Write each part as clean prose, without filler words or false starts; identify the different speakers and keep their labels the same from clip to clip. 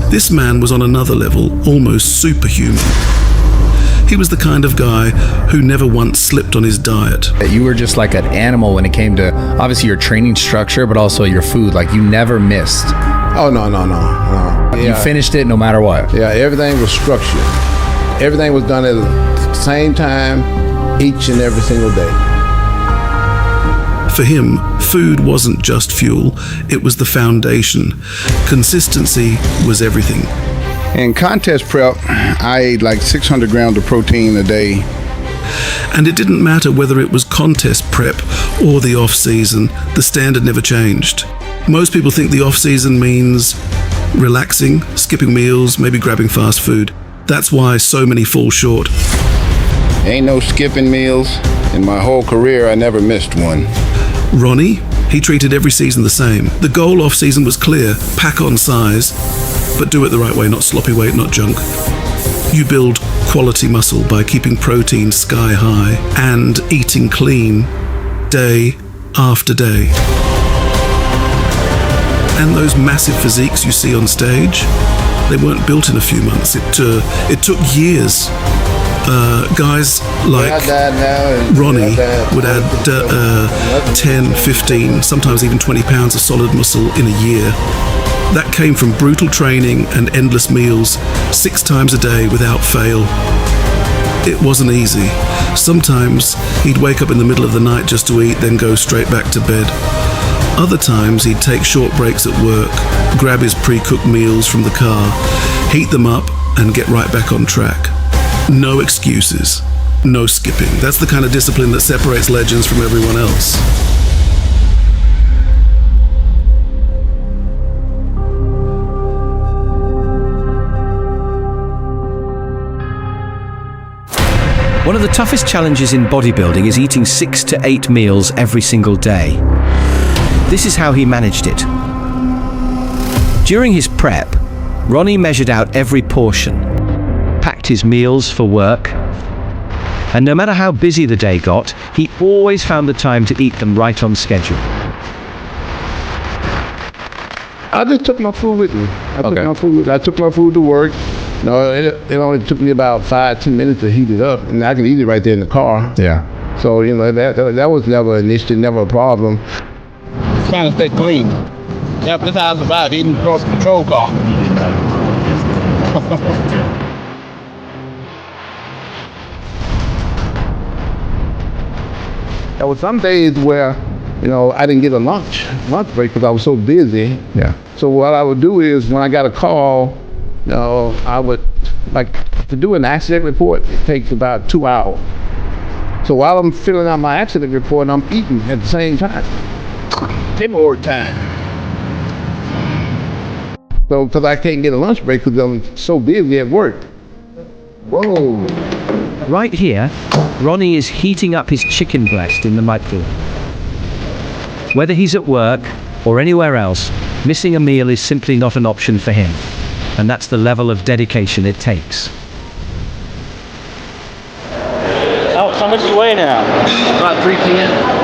Speaker 1: This man was on another level, almost superhuman. He was the kind of guy who never once slipped on his diet.
Speaker 2: You were just like an animal when it came to, obviously, your training structure, but also your food. Like, you never missed.
Speaker 3: Oh, no.
Speaker 2: You finished it no matter what.
Speaker 3: Yeah, everything was structured. Everything was done at the same time, each and every single day.
Speaker 1: For him, food wasn't just fuel, it was the foundation. Consistency was everything.
Speaker 4: In contest prep, I ate like 600 grams of protein a day.
Speaker 1: And it didn't matter whether it was contest prep or the off-season, the standard never changed. Most people think the off-season means relaxing, skipping meals, maybe grabbing fast food. That's why so many fall short.
Speaker 4: Ain't no skipping meals. In my whole career, I never missed one.
Speaker 1: Ronnie, he treated every season the same. The goal off-season was clear: pack on size, but do it the right way, not sloppy weight, not junk. You build quality muscle by keeping protein sky high and eating clean day after day. And those massive physiques you see on stage, they weren't built in a few months. It took years. Guys like Ronnie would add 10, 15, sometimes even 20 pounds of solid muscle in a year. That came from brutal training and endless meals, 6 times a day without fail. It wasn't easy. Sometimes he'd wake up in the middle of the night just to eat, then go straight back to bed. Other times he'd take short breaks at work, grab his pre-cooked meals from the car, heat them up, and get right back on track. No excuses, no skipping. That's the kind of discipline that separates legends from everyone else.
Speaker 5: One of the toughest challenges in bodybuilding is eating 6 to 8 meals every single day. This is how he managed it. During his prep, Ronnie measured out every portion, packed his meals for work, and no matter how busy the day got, he always found the time to eat them right on schedule.
Speaker 3: I just took my food with me. I took my food to work. No, it only took me about 5-10 minutes to heat it up, and I can eat it right there in the car.
Speaker 2: Yeah.
Speaker 3: So, you know, that was never an issue, never a problem.
Speaker 6: Trying to stay clean. Yeah, that's how I survived eating across the patrol car.
Speaker 3: There were some days where, you know, I didn't get a lunch break because I was so busy.
Speaker 2: Yeah.
Speaker 3: So what I would do is when I got a call, you know, I would, like, to do an accident report, it takes about 2 hours. So while I'm filling out my accident report, I'm eating at the same time.
Speaker 6: More time.
Speaker 3: So, because I can't get a lunch break because I'm so busy at work. Whoa.
Speaker 5: Right here, Ronnie is heating up his chicken breast in the microwave. Whether he's at work or anywhere else, missing a meal is simply not an option for him. And that's the level of dedication it takes.
Speaker 6: Oh, how much do you weigh now? About 310.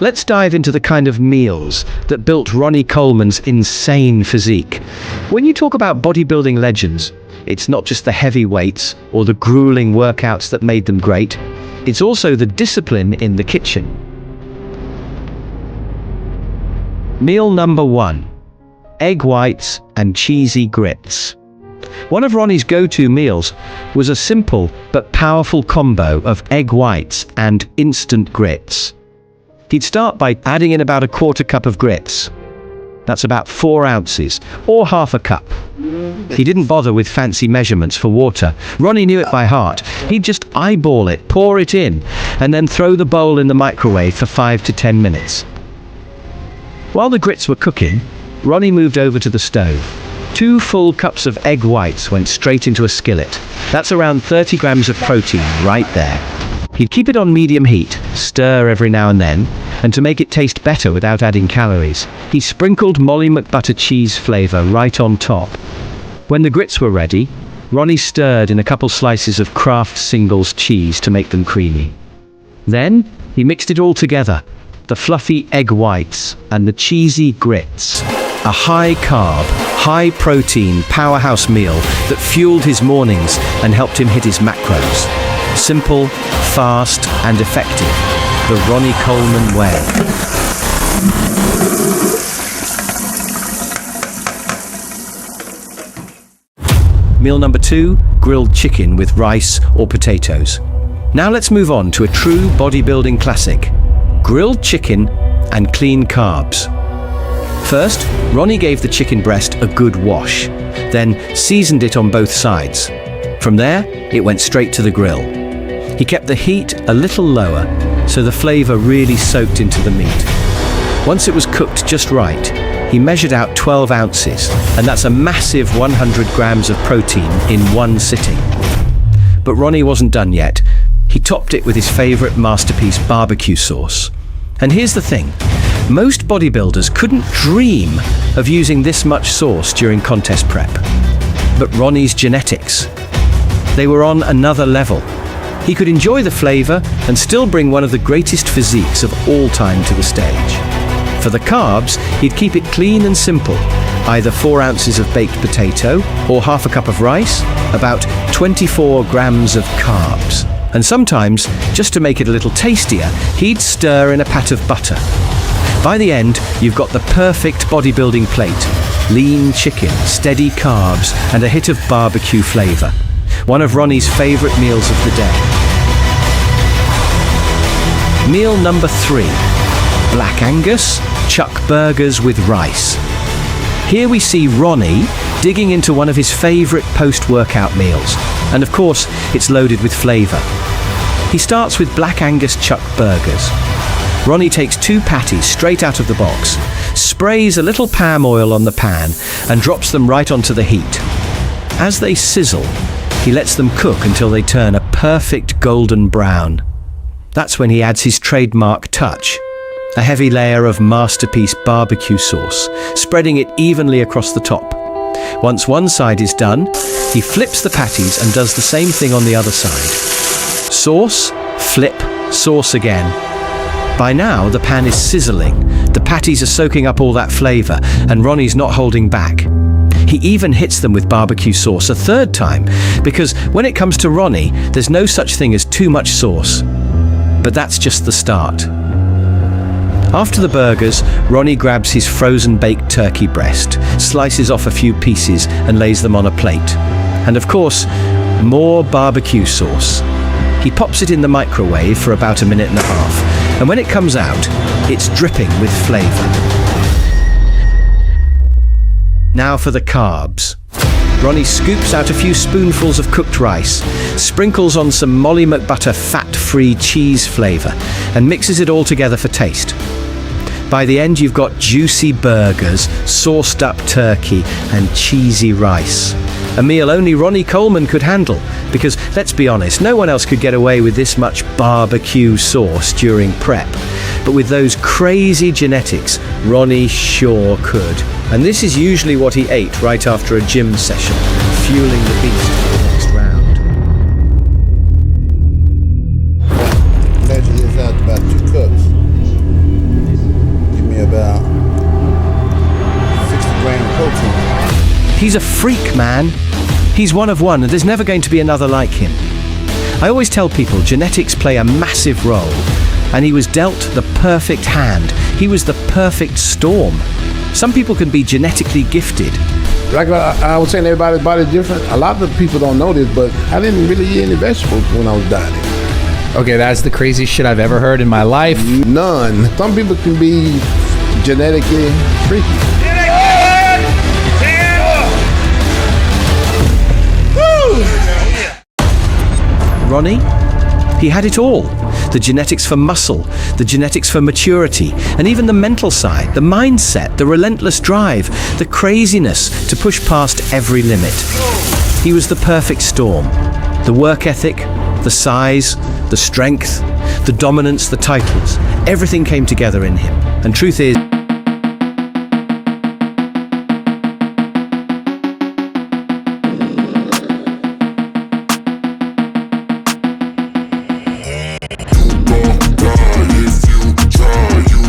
Speaker 5: Let's dive into the kind of meals that built Ronnie Coleman's insane physique. When you talk about bodybuilding legends, it's not just the heavy weights or the grueling workouts that made them great. It's also the discipline in the kitchen. Meal number 1: egg whites and cheesy grits. One of Ronnie's go-to meals was a simple but powerful combo of egg whites and instant grits. He'd start by adding in about a 1/4 cup of grits. That's about 4 ounces, or half a cup. He didn't bother with fancy measurements for water. Ronnie knew it by heart. He'd just eyeball it, pour it in, and then throw the bowl in the microwave for 5 to 10 minutes. While the grits were cooking, Ronnie moved over to the stove. 2 full cups of egg whites went straight into a skillet. That's around 30 grams of protein right there. He'd keep it on medium heat, stir every now and then, and to make it taste better without adding calories, he sprinkled Molly McButter cheese flavor right on top. When the grits were ready, Ronnie stirred in a couple slices of Kraft Singles cheese to make them creamy. Then, he mixed it all together, the fluffy egg whites and the cheesy grits. A high-carb, high-protein powerhouse meal that fueled his mornings and helped him hit his macros. Simple, fast, and effective. The Ronnie Coleman way. Meal number 2, grilled chicken with rice or potatoes. Now let's move on to a true bodybuilding classic, grilled chicken and clean carbs. First, Ronnie gave the chicken breast a good wash, then seasoned it on both sides. From there, it went straight to the grill. He kept the heat a little lower, so the flavor really soaked into the meat. Once it was cooked just right, he measured out 12 ounces, and that's a massive 100 grams of protein in one sitting. But Ronnie wasn't done yet. He topped it with his favorite masterpiece barbecue sauce. And here's the thing, most bodybuilders couldn't dream of using this much sauce during contest prep. But Ronnie's genetics, they were on another level. He could enjoy the flavor and still bring one of the greatest physiques of all time to the stage. For the carbs, he'd keep it clean and simple, either 4 ounces of baked potato or half a cup of rice, about 24 grams of carbs. And sometimes, just to make it a little tastier, he'd stir in a pat of butter. By the end, you've got the perfect bodybuilding plate. Lean chicken, steady carbs, and a hit of barbecue flavor. One of Ronnie's favorite meals of the day. Meal number 3, Black Angus chuck burgers with rice. Here we see Ronnie digging into one of his favorite post-workout meals. And of course, it's loaded with flavor. He starts with Black Angus chuck burgers. Ronnie takes 2 patties straight out of the box, sprays a little palm oil on the pan, and drops them right onto the heat. As they sizzle, he lets them cook until they turn a perfect golden brown. That's when he adds his trademark touch, a heavy layer of masterpiece barbecue sauce, spreading it evenly across the top. Once one side is done, he flips the patties and does the same thing on the other side. Sauce, flip, sauce again. By now, the pan is sizzling, the patties are soaking up all that flavor, and Ronnie's not holding back. He even hits them with barbecue sauce a 3rd time, because when it comes to Ronnie, there's no such thing as too much sauce. But that's just the start. After the burgers, Ronnie grabs his frozen baked turkey breast, slices off a few pieces and lays them on a plate. And of course, more barbecue sauce. He pops it in the microwave for about 1.5 minutes, and when it comes out, it's dripping with flavor. Now for the carbs. Ronnie scoops out a few spoonfuls of cooked rice, sprinkles on some Molly McButter fat-free cheese flavor, and mixes it all together for taste. By the end, you've got juicy burgers, sauced up turkey, and cheesy rice. A meal only Ronnie Coleman could handle, because let's be honest, no one else could get away with this much barbecue sauce during prep. But with those crazy genetics, Ronnie sure could. And this is usually what he ate right after a gym session, fueling the beast for the next round.
Speaker 4: Measure this out about 2 cups. Give me about 60 grams of protein.
Speaker 5: He's a freak, man. He's one of one, and there's never going to be another like him. I always tell people genetics play a massive role, and he was dealt the perfect hand. He was the perfect storm. Some people can be genetically gifted.
Speaker 3: Like I was saying, everybody's body's different. A lot of people don't know this, but I didn't really eat any vegetables when I was dieting.
Speaker 2: Okay, that's the craziest shit I've ever heard in my life.
Speaker 3: None. Some people can be genetically freaky.
Speaker 5: Ronnie, he had it all. The genetics for muscle, the genetics for maturity, and even the mental side, the mindset, the relentless drive, the craziness to push past every limit. He was the perfect storm. The work ethic, the size, the strength, the dominance, the titles, everything came together in him. And truth is,
Speaker 7: If you try,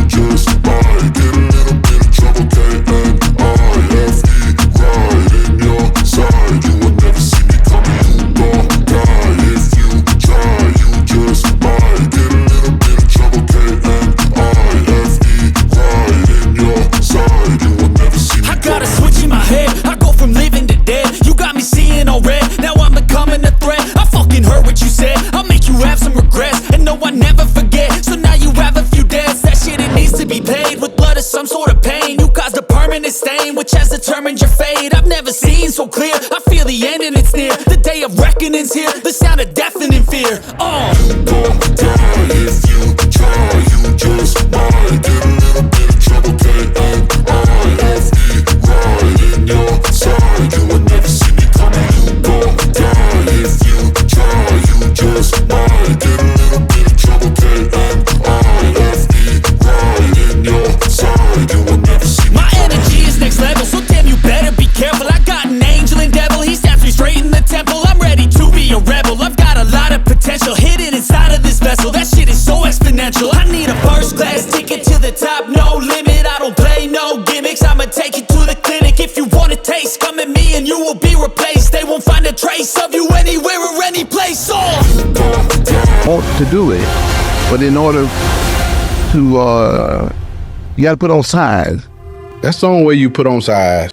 Speaker 7: sound of deafening fear.
Speaker 8: You gon' die if you try, you just might get a little bit of trouble, K-N-I-F-E, right in your side, you will never see me coming. You gon' die if you try, you just might get a little bit of trouble, K-N-I-F-E, right in your side, you will never see me
Speaker 7: My
Speaker 8: coming.
Speaker 7: energy is next level, so damn you better be careful. I got an angel and devil, he snaps me straight in the temple. I'm ready to be a rebel, I've got a lot of potential hidden inside of this vessel. That shit is so exponential. I need a first class ticket to the top, no limit. I don't play no gimmicks, I'ma take you to the clinic. If you want a taste, come at me and you will be replaced. They won't find a trace of you anywhere or any place.
Speaker 3: Want to do it, but in order to, you gotta put on size.
Speaker 9: That's the only way you put on size.